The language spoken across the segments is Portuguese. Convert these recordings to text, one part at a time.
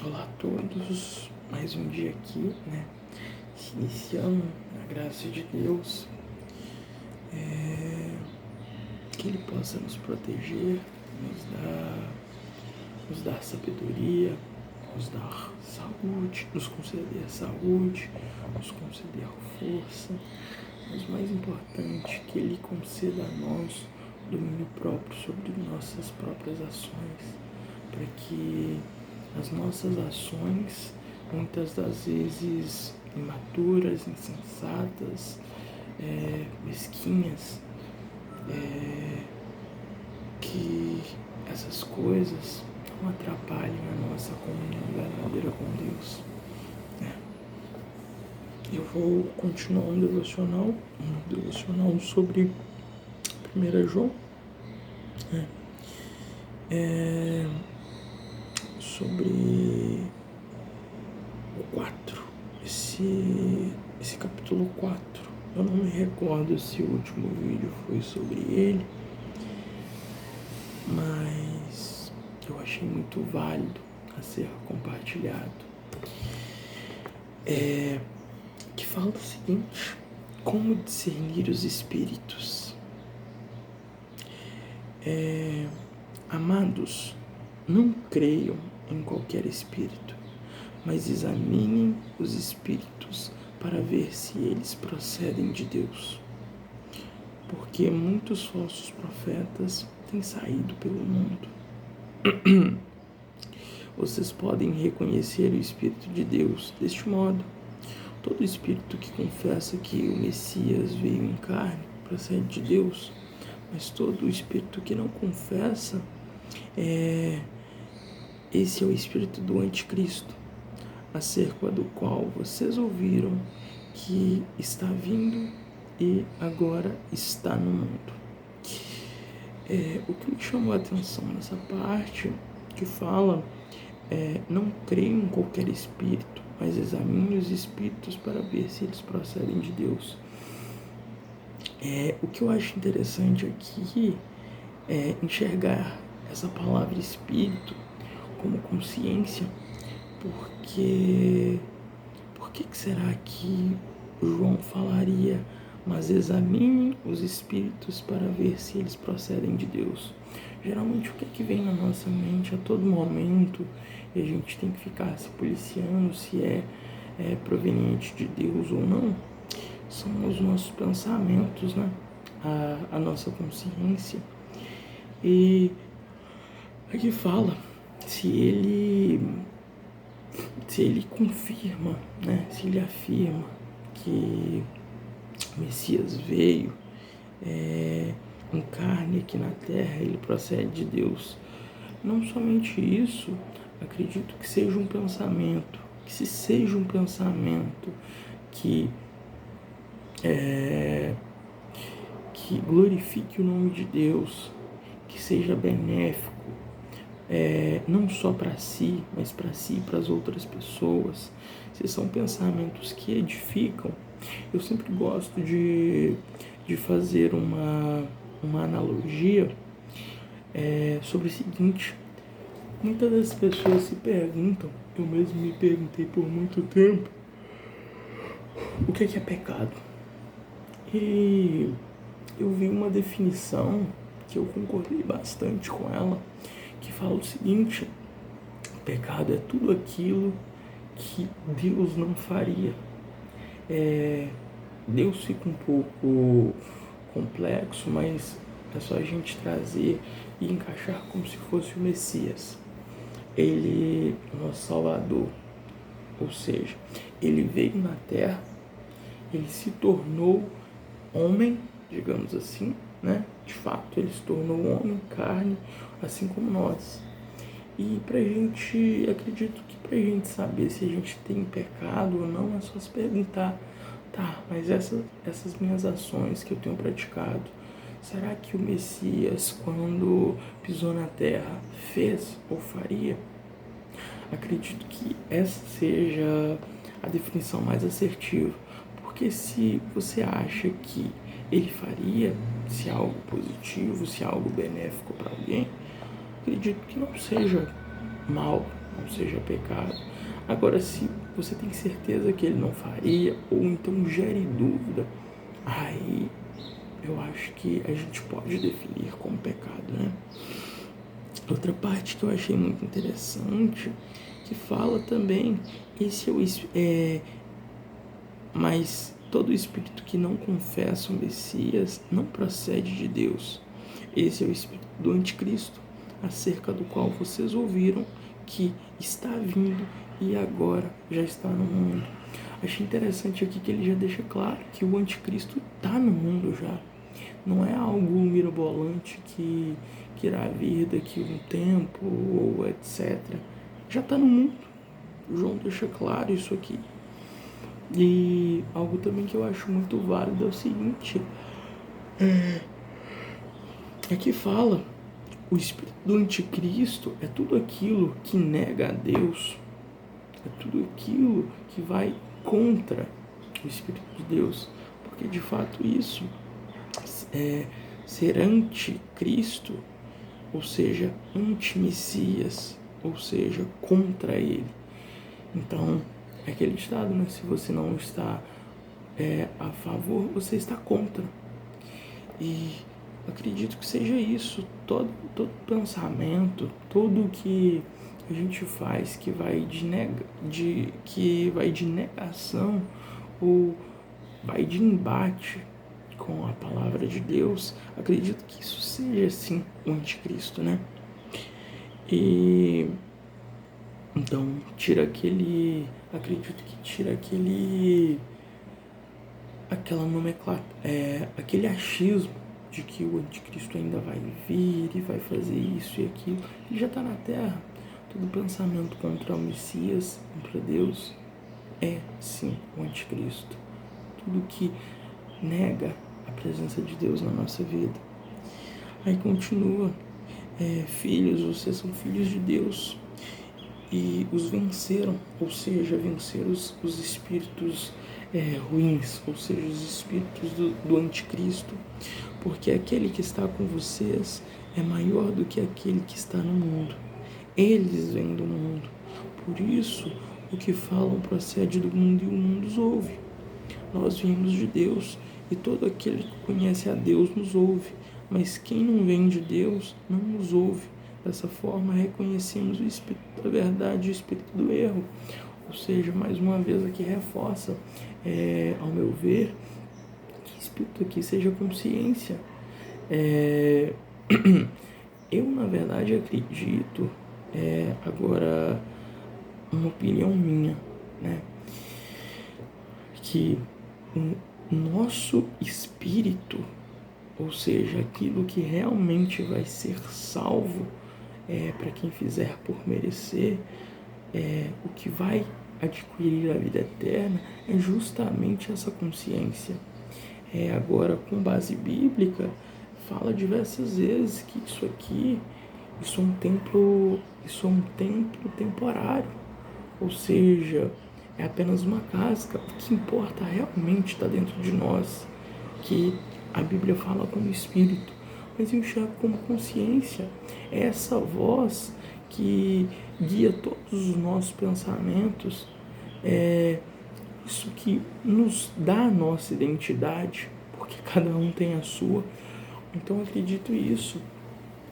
Olá a todos, mais um dia aqui, né? Se iniciando na graça de Deus, que Ele possa nos proteger, nos dar sabedoria, nos dar saúde, nos conceder saúde, nos conceder força, mas mais importante, que Ele conceda a nós domínio próprio sobre nossas próprias ações, para que as nossas ações, muitas das vezes imaturas, insensatas, mesquinhas, que essas coisas não atrapalhem a nossa comunhão verdadeira com Deus. Eu vou continuar um devocional sobre 1 João, sobre o 4, esse capítulo 4. Eu não me recordo se o último vídeo foi sobre ele, mas eu achei muito válido a ser compartilhado. Que fala o seguinte: como discernir os espíritos? Amados, não creiam em qualquer espírito, mas examinem os espíritos para ver se eles procedem de Deus. Porque muitos falsos profetas têm saído pelo mundo. Vocês podem reconhecer o Espírito de Deus deste modo: todo espírito que confessa que o Messias veio em carne procede de Deus, mas todo espírito que não confessa, esse é o espírito do anticristo, acerca do qual vocês ouviram que está vindo e agora está no mundo. O que me chamou a atenção nessa parte que fala, não creio em qualquer espírito, mas examine os espíritos para ver se eles procedem de Deus. O que eu acho interessante aqui é enxergar essa palavra espírito como consciência, porque por que será que João falaria, mas examine os espíritos para ver se eles procedem de Deus? Geralmente o que vem na nossa mente a todo momento, e a gente tem que ficar se policiando se é proveniente de Deus ou não, são os nossos pensamentos, né? A nossa consciência. E aqui fala, se ele confirma, né? Se ele afirma que o Messias veio em carne aqui na terra, ele procede de Deus. Não somente isso, acredito que seja um pensamento, que glorifique o nome de Deus, que seja benéfico, não só para si, mas para si e para as outras pessoas. Se são pensamentos que edificam, eu sempre gosto de fazer uma analogia sobre o seguinte: muitas das pessoas se perguntam, eu mesmo me perguntei por muito tempo, o que é pecado? E eu vi uma definição que eu concordei bastante com ela, que fala o seguinte: pecado é tudo aquilo que Deus não faria. Deus fica um pouco complexo, mas é só a gente trazer e encaixar como se fosse o Messias. Ele é o nosso Salvador, ou seja, ele veio na terra, ele se tornou homem, digamos assim, né? De fato, ele se tornou homem, carne, assim como nós. E acredito que pra gente saber se a gente tem pecado ou não, é só se perguntar: tá, mas essas minhas ações que eu tenho praticado, será que o Messias, quando pisou na terra, fez ou faria? Acredito que essa seja a definição mais assertiva, porque se você acha que ele faria, se é algo positivo, se é algo benéfico para alguém, acredito que não seja mal, não seja pecado. Agora, se você tem certeza que ele não faria, ou então gere dúvida, aí eu acho que a gente pode definir como pecado, né? Outra parte que eu achei muito interessante, que fala também, mas todo espírito que não confessa o Messias não procede de Deus. Esse é o espírito do anticristo, acerca do qual vocês ouviram que está vindo e agora já está no mundo. Achei interessante aqui que ele já deixa claro que o anticristo está no mundo já. Não é algo mirabolante que irá vir daqui a um tempo ou etc. Já está no mundo. João deixa claro isso aqui. E algo também que eu acho muito válido é o seguinte: é que fala, o espírito do anticristo é tudo aquilo que nega a Deus, é tudo aquilo que vai contra o espírito de Deus, porque de fato isso é ser anticristo, ou seja, anti-messias, ou seja, contra ele. Então, é aquele ditado, né? Se você não está a favor, você está contra. E acredito que seja isso. Todo pensamento, tudo que a gente faz que vai de negação ou vai de embate com a palavra de Deus, acredito que isso seja sim o anticristo, né? E então acredito que tira aquela nomenclatura, aquele achismo de que o anticristo ainda vai vir e vai fazer isso e aquilo. Ele já está na terra. Todo pensamento contra o Messias, contra Deus, é sim o anticristo. Tudo que nega a presença de Deus na nossa vida. Aí continua, filhos, vocês são filhos de Deus e os venceram, ou seja, venceram os espíritos ruins, ou seja, os espíritos do anticristo, porque aquele que está com vocês é maior do que aquele que está no mundo. Eles vêm do mundo, por isso o que falam procede do mundo e o mundo os ouve. Nós viemos de Deus e todo aquele que conhece a Deus nos ouve, mas quem não vem de Deus não nos ouve. Dessa forma, reconhecemos o espírito da verdade e o espírito do erro. Ou seja, mais uma vez aqui reforça, ao meu ver, que espírito aqui seja consciência. Eu, na verdade, acredito, agora, uma opinião minha, né, que o nosso espírito, ou seja, aquilo que realmente vai ser salvo, para quem fizer por merecer, o que vai adquirir a vida eterna é justamente essa consciência. Agora, com base bíblica, fala diversas vezes que isso é um templo temporário, ou seja, é apenas uma casca. O que importa realmente está dentro de nós, que a Bíblia fala como espírito, mas eu enxergo como consciência. É essa voz que guia todos os nossos pensamentos, isso que nos dá a nossa identidade, porque cada um tem a sua. Então eu acredito isso,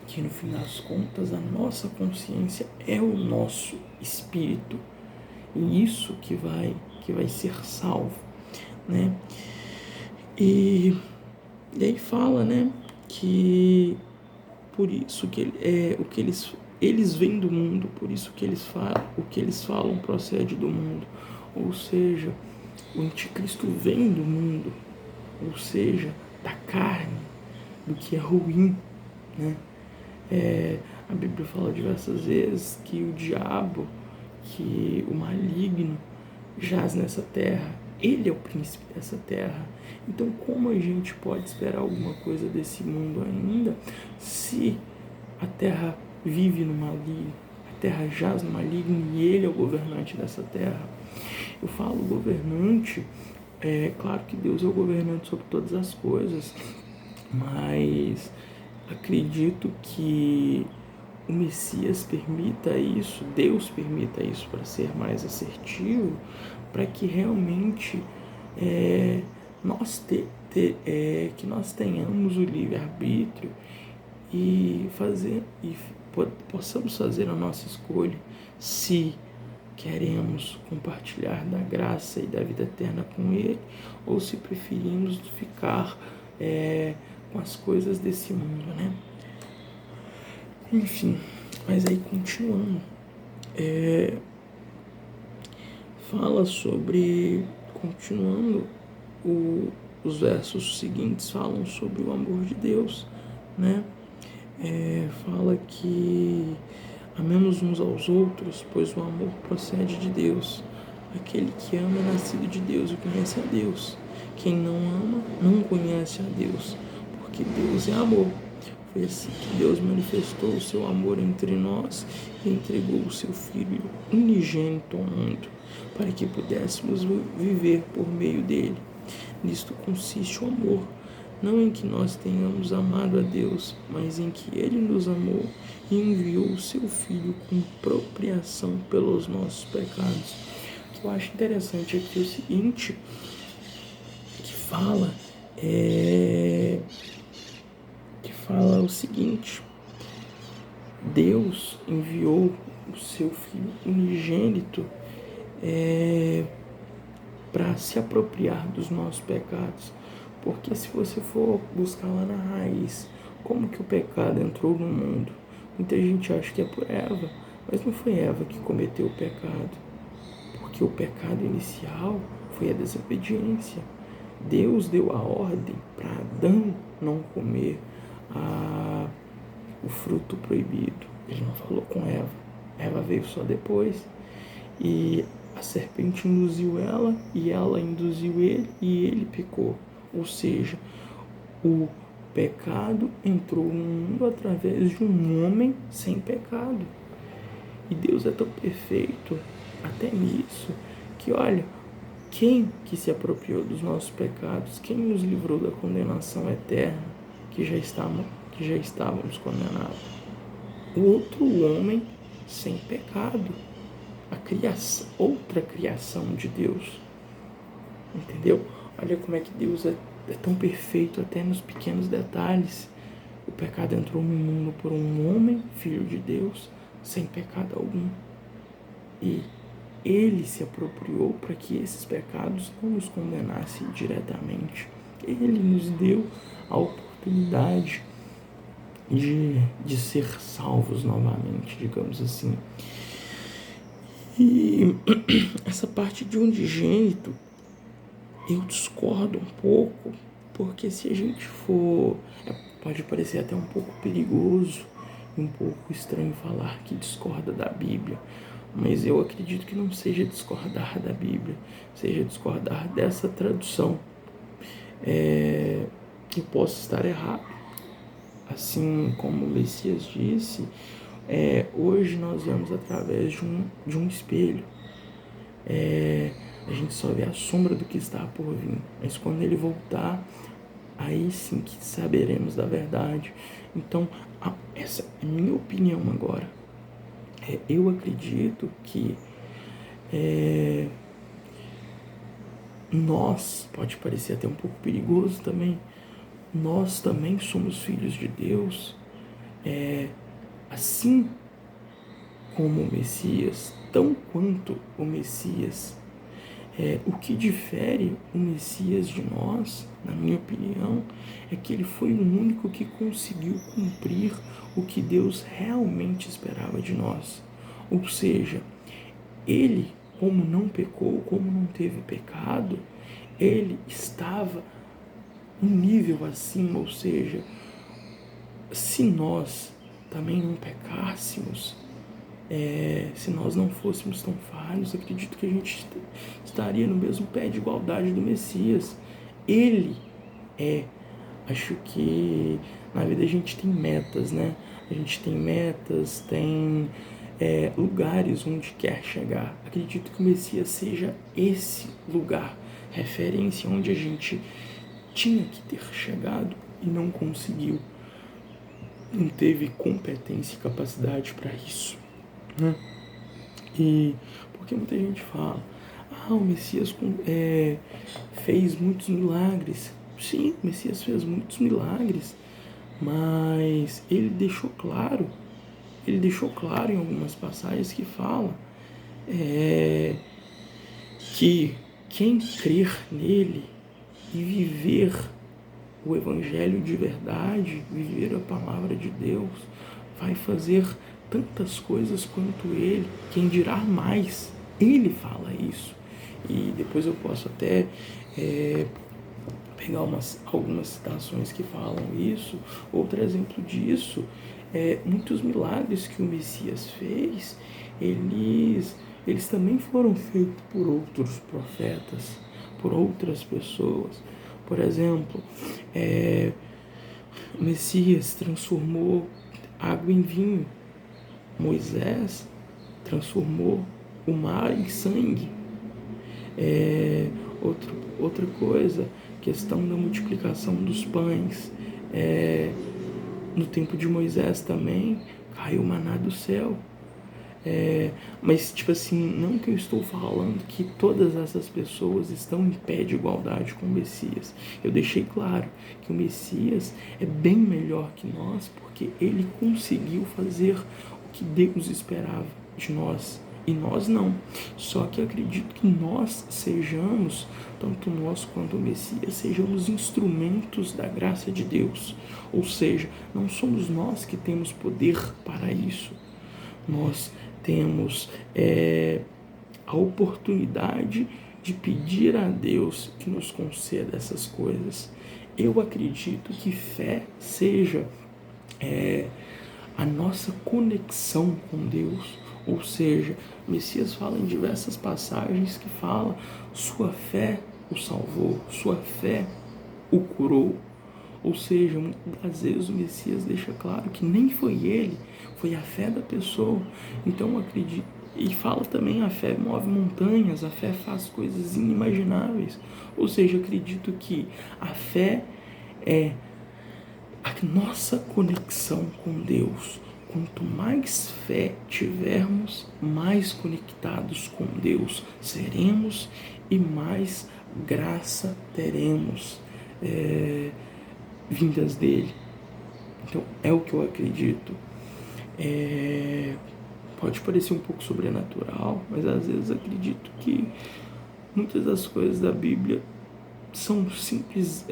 que no fim das contas a nossa consciência é o nosso espírito, e isso que vai ser salvo, né? E aí fala, né, que por isso que o que eles vêm do mundo, por isso que o que eles falam procede do mundo. Ou seja, o anticristo vem do mundo, ou seja, da carne, do que é ruim, né? A Bíblia fala diversas vezes que o diabo, que o maligno jaz nessa terra. Ele é o príncipe dessa terra. Então, como a gente pode esperar alguma coisa desse mundo ainda, se a terra vive no maligno, a terra jaz no maligno e ele é o governante dessa terra? Eu falo governante, claro que Deus é o governante sobre todas as coisas, mas acredito que o Messias permita isso, Deus permita isso para ser mais assertivo, para que realmente que nós tenhamos o livre-arbítrio e possamos fazer a nossa escolha se queremos compartilhar da graça e da vida eterna com Ele, ou se preferimos ficar com as coisas desse mundo, né? Enfim, mas aí continuando, os versos seguintes falam sobre o amor de Deus, né? Fala que amemos uns aos outros, pois o amor procede de Deus. Aquele que ama é nascido de Deus e conhece a Deus. Quem não ama não conhece a Deus, porque Deus é amor. Foi assim que Deus manifestou o seu amor entre nós e entregou o seu Filho unigênito ao mundo, para que pudéssemos viver por meio dele. Nisto consiste o amor, não em que nós tenhamos amado a Deus, mas em que Ele nos amou e enviou o seu Filho com propriação pelos nossos pecados. O que eu acho interessante aqui é o seguinte, que fala o seguinte: Deus enviou o seu Filho unigênito para se apropriar dos nossos pecados. Porque se você for buscar lá na raiz, como que o pecado entrou no mundo? Muita gente acha que é por Eva, mas não foi Eva que cometeu o pecado. Porque o pecado inicial foi a desobediência. Deus deu a ordem para Adão não comer o fruto proibido. Ele não falou com Eva. Eva veio só depois. E a serpente induziu ela, e ela induziu ele, e ele pecou. Ou seja, o pecado entrou no mundo através de um homem sem pecado. E Deus é tão perfeito, até nisso, que olha, quem que se apropriou dos nossos pecados? Quem nos livrou da condenação eterna, que já estávamos condenados? O outro homem sem pecado. Outra criação de Deus. Entendeu? Olha como é que Deus é tão perfeito até nos pequenos detalhes. O pecado entrou no mundo por um homem, filho de Deus, sem pecado algum. E Ele se apropriou para que esses pecados não nos condenassem diretamente. Ele nos deu a oportunidade de ser salvos novamente, digamos assim. E essa parte de unigênito, eu discordo um pouco, porque se a gente pode parecer até um pouco perigoso e um pouco estranho falar que discorda da Bíblia, mas eu acredito que não seja discordar da Bíblia, seja discordar dessa tradução. Eu posso estar errado, assim como o Messias disse, hoje nós vemos através de um espelho. A gente só vê a sombra do que está por vir, mas quando ele voltar, aí sim que saberemos da verdade. Então, essa é a minha opinião agora. Eu acredito que nós, pode parecer até um pouco perigoso também, nós também somos filhos de Deus, assim como o Messias, tão quanto o Messias. O que difere o Messias de nós, na minha opinião, é que ele foi o único que conseguiu cumprir o que Deus realmente esperava de nós. Ou seja, ele, como não pecou, como não teve pecado, ele estava um nível acima, ou seja, se nós também não pecássemos, se nós não fôssemos tão falhos, acredito que a gente estaria no mesmo pé de igualdade do Messias. Ele acho que na vida a gente tem metas, né? A gente tem metas, tem lugares onde quer chegar. Acredito que o Messias seja esse lugar, referência onde a gente tinha que ter chegado e não conseguiu. não teve competência e capacidade para isso, né? E porque muita gente fala, o Messias fez muitos milagres. Sim, o Messias fez muitos milagres, mas ele deixou claro em algumas passagens que fala que quem crer nele e viver o Evangelho de verdade, viver a palavra de Deus, vai fazer tantas coisas quanto ele, quem dirá mais. Ele fala isso. E depois eu posso até pegar algumas citações que falam isso. Outro exemplo disso muitos milagres que o Messias fez, eles também foram feitos por outros profetas, por outras pessoas. Por exemplo, o Messias transformou água em vinho. Moisés transformou o mar em sangue. Outra coisa, questão da multiplicação dos pães. No tempo de Moisés também caiu o maná do céu. Mas, tipo assim, não que eu estou falando que todas essas pessoas estão em pé de igualdade com o Messias. Eu deixei claro que o Messias é bem melhor que nós, porque ele conseguiu fazer o que Deus esperava de nós. E nós não. Só que acredito que nós sejamos, tanto nós quanto o Messias, sejamos instrumentos da graça de Deus. Ou seja, não somos nós que temos poder para isso. Nós temos a oportunidade de pedir a Deus que nos conceda essas coisas. Eu acredito que fé seja a nossa conexão com Deus. Ou seja, o Messias fala em diversas passagens que fala: sua fé o salvou, sua fé o curou. Ou seja, muitas vezes o Messias deixa claro que nem foi ele, foi a fé da pessoa. Então eu acredito, e fala também: a fé move montanhas, a fé faz coisas inimagináveis. Ou seja, eu acredito que a fé é a nossa conexão com Deus. Quanto mais fé tivermos, mais conectados com Deus seremos e mais graça teremos vindas dele. Então é o que eu acredito. Pode parecer um pouco sobrenatural, mas às vezes acredito que muitas das coisas da Bíblia são simples,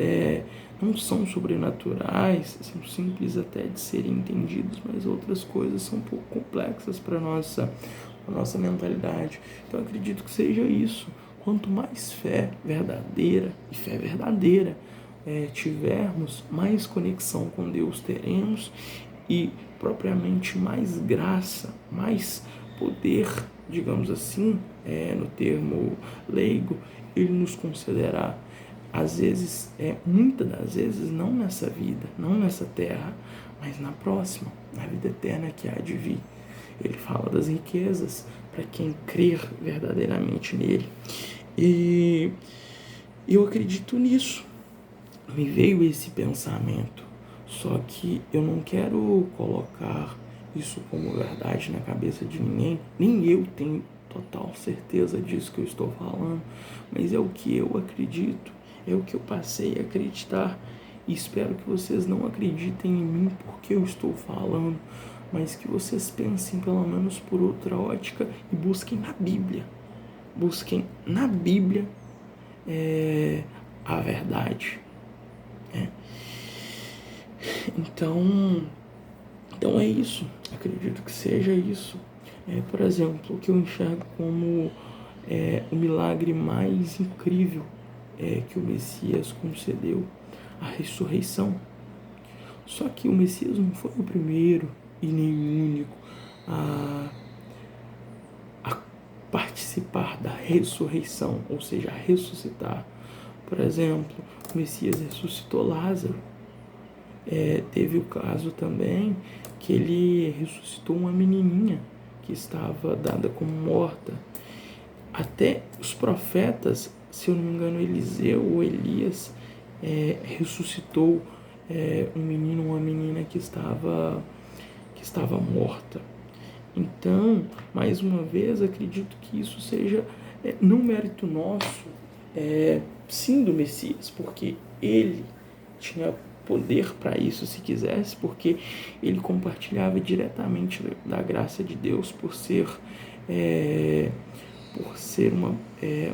não são sobrenaturais, são simples até de serem entendidos, mas outras coisas são um pouco complexas para a nossa mentalidade. Então eu acredito que seja isso. Quanto mais fé verdadeira tivermos, mais conexão com Deus teremos e propriamente mais graça, mais poder, digamos assim, no termo leigo, ele nos concederá. Às vezes, muitas das vezes, não nessa vida, não nessa terra, mas na próxima, na vida eterna que há de vir. Ele fala das riquezas para quem crer verdadeiramente nele. E eu acredito nisso. Me veio esse pensamento. Só que eu não quero colocar isso como verdade na cabeça de ninguém. Nem eu tenho total certeza disso que eu estou falando. Mas é o que eu acredito. É o que eu passei a acreditar. E espero que vocês não acreditem em mim porque eu estou falando, mas que vocês pensem pelo menos por outra ótica e busquem na Bíblia. Busquem na Bíblia a verdade. Então é isso. Acredito que seja isso. Por exemplo, o que eu enxergo como o milagre mais incrível que o Messias concedeu, a ressurreição. Só que o Messias não foi o primeiro e nem o único a participar da ressurreição, ou seja, a ressuscitar. Por exemplo, o Messias ressuscitou Lázaro. Teve o caso também que ele ressuscitou uma menininha que estava dada como morta. Até os profetas, se eu não me engano, Eliseu ou Elias, ressuscitou um menino ou uma menina que estava morta. Então, mais uma vez, acredito que isso seja não mérito nosso, sim do Messias, porque ele tinha poder para isso se quisesse, porque ele compartilhava diretamente da graça de Deus por ser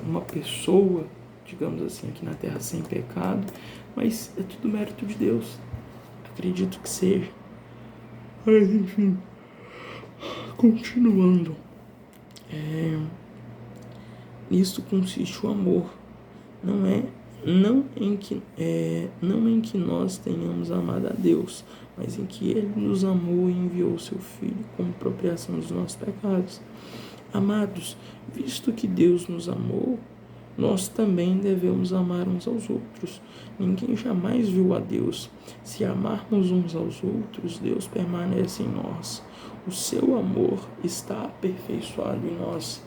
uma pessoa, digamos assim, aqui na Terra sem pecado, mas é tudo mérito de Deus. Acredito que seja. Mas enfim, continuando. Nisto consiste o amor. Não em que nós tenhamos amado a Deus, mas em que Ele nos amou e enviou seu Filho como propiação dos nossos pecados. Amados, visto que Deus nos amou, nós também devemos amar uns aos outros. Ninguém jamais viu a Deus. Se amarmos uns aos outros, Deus permanece em nós. O seu amor está aperfeiçoado em nós.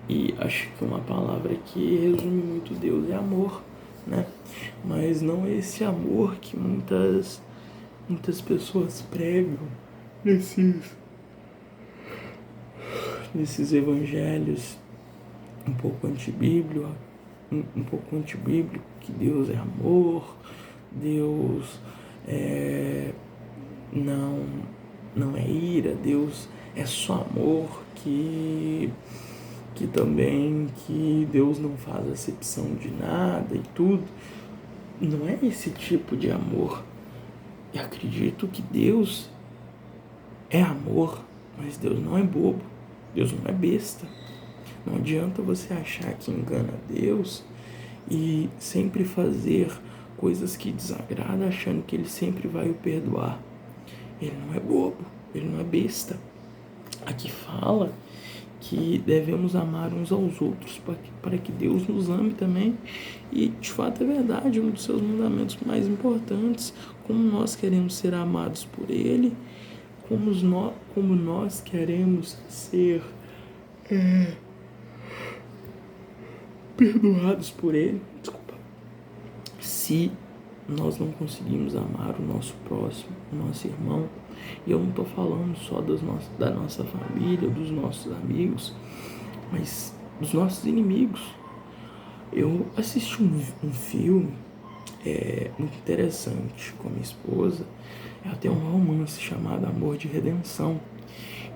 E acho que uma palavra que resume muito Deus é amor, né? Mas não esse amor que muitas pessoas pregam nesses evangelhos um pouco antibíblico, que Deus é amor, Deus não é ira, Deus é só amor, que também que Deus não faz acepção de nada e tudo. Não é esse tipo de amor. Eu acredito que Deus é amor, mas Deus não é bobo, Deus não é besta. Não adianta você achar que engana Deus e sempre fazer coisas que desagradam, achando que Ele sempre vai o perdoar. Ele não é bobo, Ele não é besta. Aqui fala que devemos amar uns aos outros para que Deus nos ame também. E de fato é verdade, um dos seus mandamentos mais importantes, como nós queremos ser amados por Ele, como nós queremos ser perdoados por Ele. Se nós não conseguimos amar o nosso próximo, o nosso irmão, e eu não estou falando só da nossa família, dos nossos amigos, mas dos nossos inimigos. Eu assisti um filme muito interessante com a minha esposa. Ela tem um romance chamado Amor de Redenção,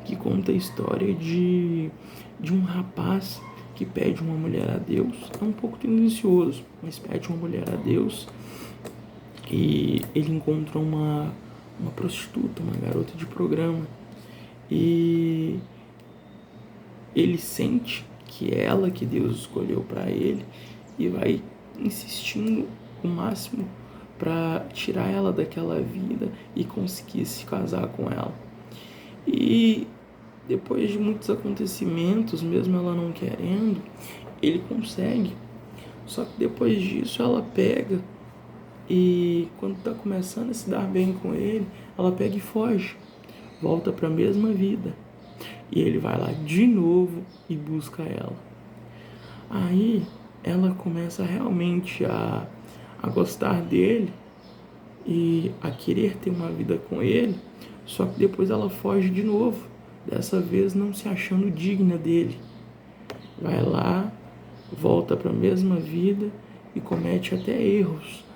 que conta a história de um rapaz que pede uma mulher a Deus. É um pouco tendencioso, mas pede uma mulher a Deus. E ele encontra uma prostituta, uma garota de programa. E ele sente que é ela que Deus escolheu para ele e vai insistindo o máximo para tirar ela daquela vida e conseguir se casar com ela. E depois de muitos acontecimentos, mesmo ela não querendo, ele consegue. Só que depois disso ela pega e quando está começando a se dar bem com ele, ela pega e foge, volta para a mesma vida. E ele vai lá de novo e busca ela. Aí ela começa realmente a gostar dele e a querer ter uma vida com ele, só que depois ela foge de novo, dessa vez não se achando digna dele. Vai lá, volta para a mesma vida e comete até erros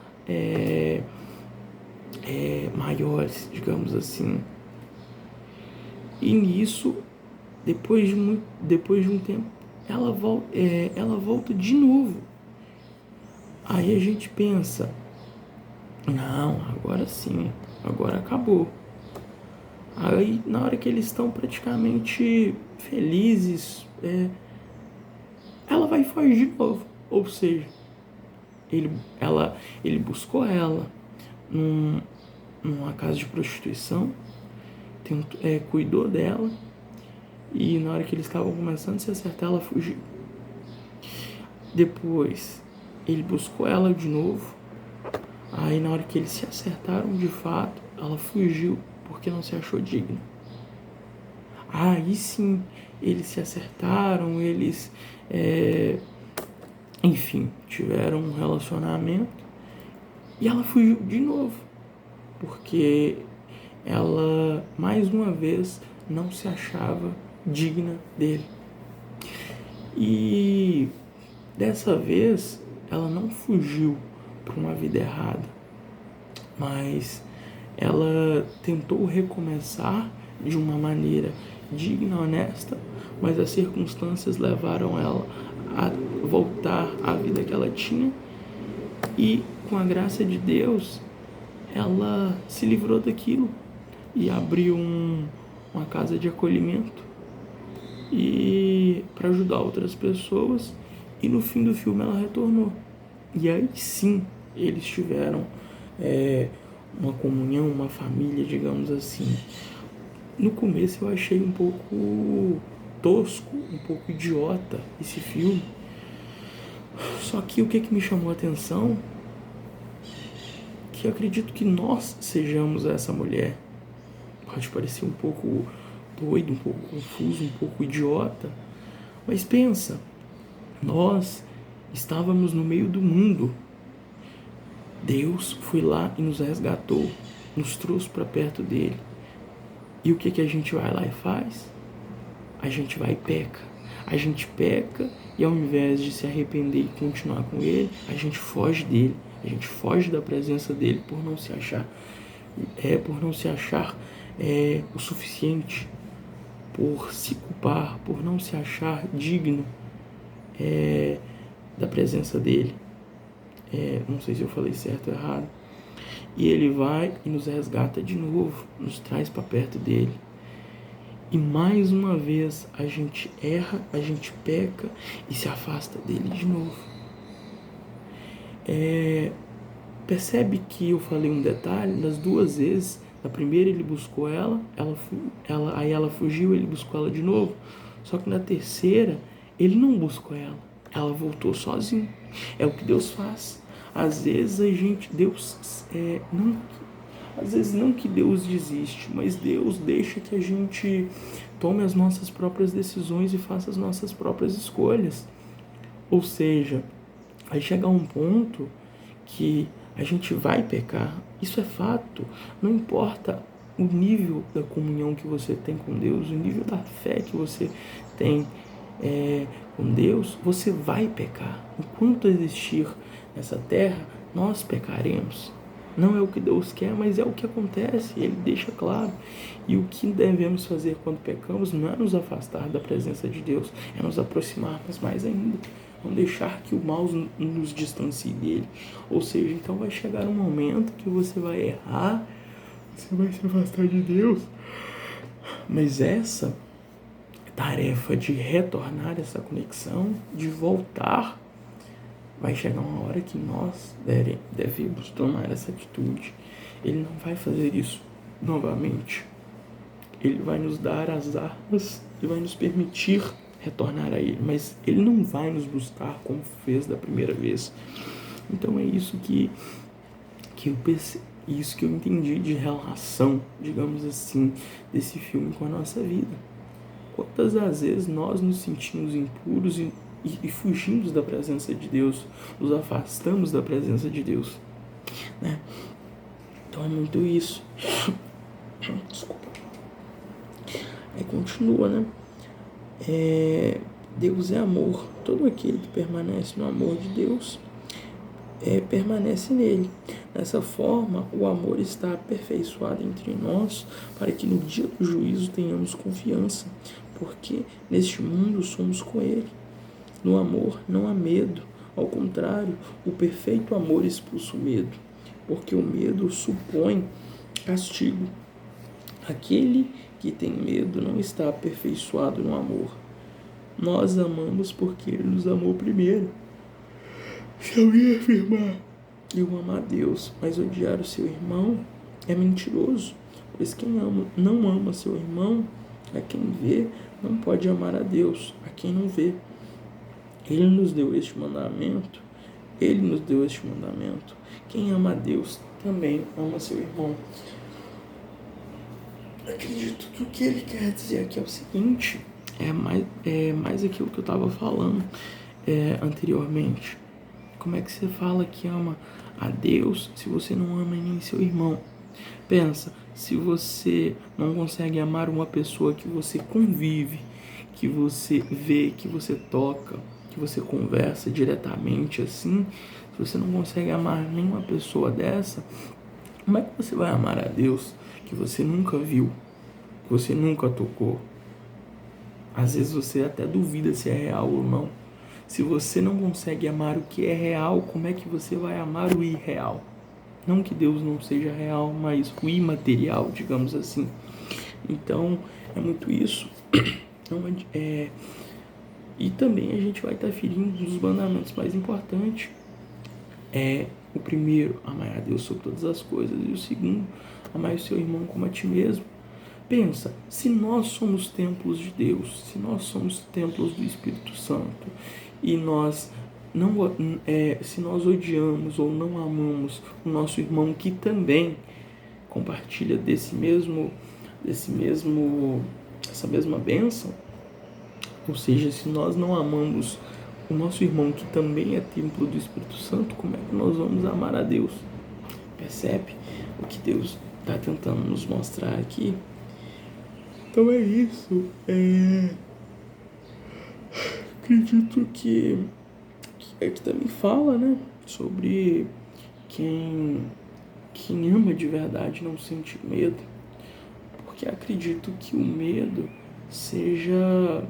maiores, digamos assim. E nisso, depois de um tempo, ela volta de novo. Aí a gente pensa, não, agora sim, agora acabou. Aí na hora que eles estão praticamente felizes, ela vai fugir de novo. Ou seja, ele buscou ela numa casa de prostituição, cuidou dela, e na hora que eles estavam começando a se acertar, ela fugiu. Depois ele buscou ela de novo. Aí na hora que eles se acertaram de fato, ela fugiu porque não se achou digna. Aí sim, eles se acertaram, eles enfim, tiveram um relacionamento. E ela fugiu de novo, porque ela, mais uma vez, não se achava digna dele. E dessa vez, ela não fugiu para uma vida errada, mas ela tentou recomeçar de uma maneira digna, honesta, mas as circunstâncias levaram ela a voltar à vida que ela tinha, e com a graça de Deus ela se livrou daquilo e abriu uma casa de acolhimento e para ajudar outras pessoas, e no fim do filme ela retornou. E aí sim eles tiveram uma comunhão, uma família, digamos assim. No começo eu achei um pouco tosco, um pouco idiota esse filme. Só que o que me chamou a atenção, que eu acredito que nós sejamos essa mulher. Pode parecer um pouco doido, um pouco confuso, um pouco idiota, mas pensa, nós estávamos no meio do mundo. Deus foi lá e nos resgatou, nos trouxe para perto dele. E o que a gente vai lá e faz? A gente vai e peca. A gente peca e ao invés de se arrepender e continuar com ele, a gente foge dele. A gente foge da presença dele por não se achar o suficiente, por se culpar, por não se achar digno da presença dele. Não sei se eu falei certo ou errado. E ele vai e nos resgata de novo, nos traz para perto dele. E mais uma vez a gente erra, a gente peca e se afasta dele de novo. Percebe que eu falei um detalhe das duas vezes. Na primeira ele buscou aí ela fugiu, ele buscou ela de novo. Só que na terceira ele não buscou ela voltou sozinha. É o que Deus faz. Às vezes às vezes não que Deus desiste, mas Deus deixa que a gente tome as nossas próprias decisões e faça as nossas próprias escolhas. Ou seja, vai chegar um ponto que a gente vai pecar. Isso é fato. Não importa o nível da comunhão que você tem com Deus, o nível da fé que você tem com Deus, você vai pecar. Enquanto existir nessa terra, nós pecaremos. Não é o que Deus quer, mas é o que acontece. Ele deixa claro. E o que devemos fazer quando pecamos não é nos afastar da presença de Deus, é nos aproximarmos mais ainda. Não deixar que o mal nos distancie dele. Ou seja, então vai chegar um momento que você vai errar, você vai se afastar de Deus. Mas essa tarefa de retornar essa conexão, de voltar, vai chegar uma hora que nós devemos tomar essa atitude. Ele não vai fazer isso novamente. Ele vai nos dar as armas e vai nos permitir retornar a ele, mas ele não vai nos buscar como fez da primeira vez. Então é isso que eu entendi de relação, digamos assim, desse filme com a nossa vida. Quantas das vezes nós nos sentimos impuros e fugimos da presença de Deus, nos afastamos da presença de Deus, né? Então é muito isso. Desculpa. Aí continua, né? Deus é amor. Todo aquele que permanece no amor de Deus permanece nele. Dessa forma, o amor está aperfeiçoado entre nós, para que no dia do juízo tenhamos confiança, porque neste mundo somos com ele. No amor não há medo, ao contrário, o perfeito amor expulsa o medo, porque o medo supõe castigo. Aquele que tem medo não está aperfeiçoado no amor. Nós amamos porque ele nos amou primeiro. Se alguém afirmar eu amo a Deus, mas odiar o seu irmão, é mentiroso. Pois quem não ama seu irmão, a quem vê, não pode amar a Deus, a quem não vê. Ele nos deu este mandamento. Quem ama a Deus também ama seu irmão. Acredito que o que ele quer dizer aqui é o seguinte, é mais aquilo que eu estava falando anteriormente. Como é que você fala que ama a Deus se você não ama nem seu irmão? Pensa, se você não consegue amar uma pessoa que você convive, que você vê, que você toca, que você conversa diretamente assim, se você não consegue amar nenhuma pessoa dessa, como é que você vai amar a Deus que você nunca viu, que você nunca tocou? Às vezes você até duvida se é real ou não. Se você não consegue amar o que é real, como é que você vai amar o irreal? Não que Deus não seja real, mas o imaterial, digamos assim. Então, é muito isso. Então, e também a gente vai estar ferindo um dos mandamentos mais importantes. O primeiro, amar a Deus sobre todas as coisas. E o segundo, amar o seu irmão como a ti mesmo. Pensa, se nós somos templos de Deus, se nós somos templos do Espírito Santo, e nós não, se nós odiamos ou não amamos o nosso irmão que também compartilha essa mesma bênção, ou seja, se nós não amamos o nosso irmão que também é templo do Espírito Santo, como é que nós vamos amar a Deus? Percebe o que Deus está tentando nos mostrar aqui? Então é isso. Acredito que aqui também fala, né, sobre quem ama de verdade não sente medo, porque acredito que o medo seja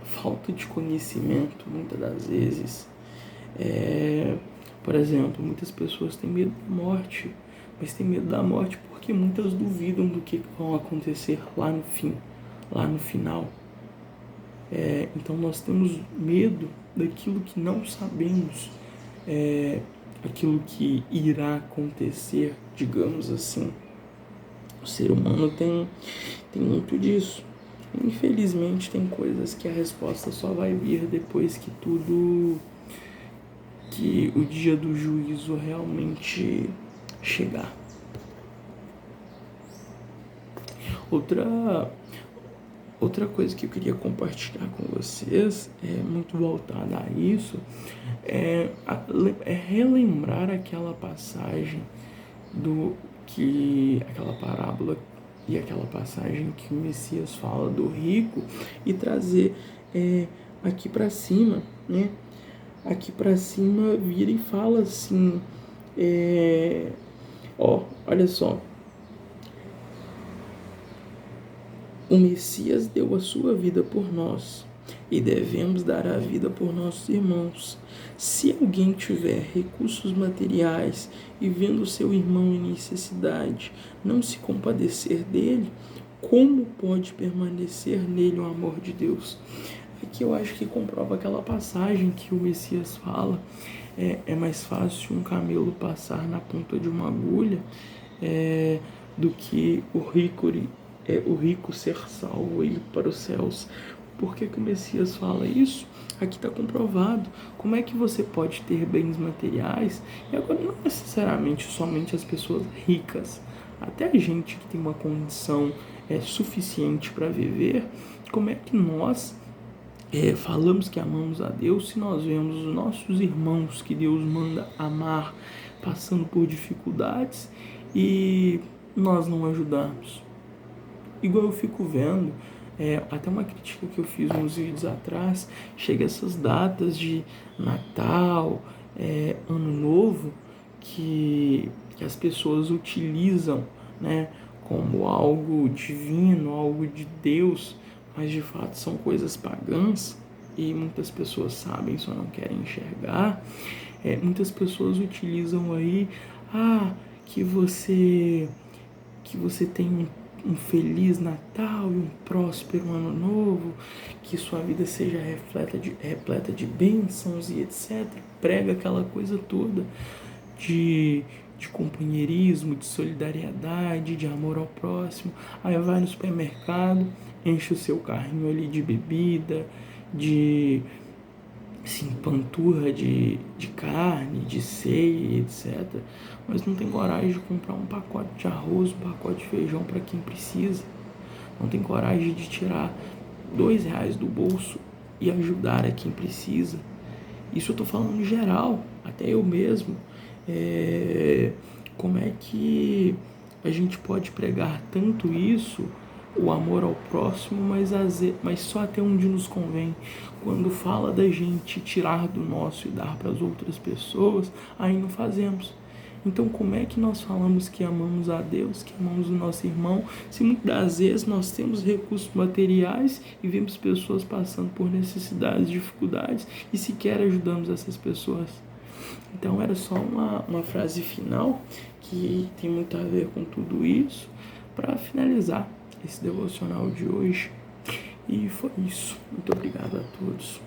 falta de conhecimento, muitas das vezes. Por exemplo, muitas pessoas têm medo da morte, mas têm medo da morte porque muitas duvidam do que vão acontecer lá no fim, lá no final. Então nós temos medo daquilo que não sabemos, aquilo que irá acontecer, digamos assim. O ser humano tem muito disso. Infelizmente tem coisas que a resposta só vai vir depois que o dia do juízo realmente chegar. Outra coisa que eu queria compartilhar com vocês, muito voltada a isso, é relembrar aquela passagem aquela parábola e aquela passagem que o Messias fala do rico e trazer aqui para cima, né? Aqui para cima vira e fala assim, olha só, o Messias deu a sua vida por nós e devemos dar a vida por nossos irmãos. Se alguém tiver recursos materiais e vendo seu irmão em necessidade não se compadecer dele, como pode permanecer nele o amor de Deus? Aqui eu acho que comprova aquela passagem que o Messias fala, é mais fácil um camelo passar na ponta de uma agulha do que o rico ser salvo e ir para os céus. Por que o Messias fala isso? Aqui está comprovado. Como é que você pode ter bens materiais? E agora não necessariamente somente as pessoas ricas, até a gente que tem uma condição suficiente para viver. Como é que nós falamos que amamos a Deus se nós vemos os nossos irmãos que Deus manda amar passando por dificuldades e nós não ajudamos? Igual eu fico vendo, até uma crítica que eu fiz uns vídeos atrás, chega essas datas de Natal, Ano Novo, que as pessoas utilizam, né, como algo divino, algo de Deus, mas de fato são coisas pagãs e muitas pessoas sabem, só não querem enxergar. Muitas pessoas utilizam aí, que você tem um feliz Natal e um próspero Ano Novo, que sua vida seja repleta de bênçãos e etc. Prega aquela coisa toda de companheirismo, de solidariedade, de amor ao próximo. Aí vai no supermercado, enche o seu carrinho ali de bebida, de panturra de carne, de ceia, etc. Mas não tem coragem de comprar um pacote de arroz, um pacote de feijão para quem precisa. Não tem coragem de tirar R$2 do bolso e ajudar a quem precisa. Isso eu estou falando em geral, até eu mesmo. Como é que a gente pode pregar tanto isso, o amor ao próximo, mas só até onde nos convém? Quando fala da gente tirar do nosso e dar para as outras pessoas, aí não fazemos. Então, como é que nós falamos que amamos a Deus, que amamos o nosso irmão, se muitas das vezes nós temos recursos materiais e vemos pessoas passando por necessidades, dificuldades e sequer ajudamos essas pessoas? Então, era só uma frase final que tem muito a ver com tudo isso para finalizar esse devocional de hoje. E foi isso. Muito obrigado a todos.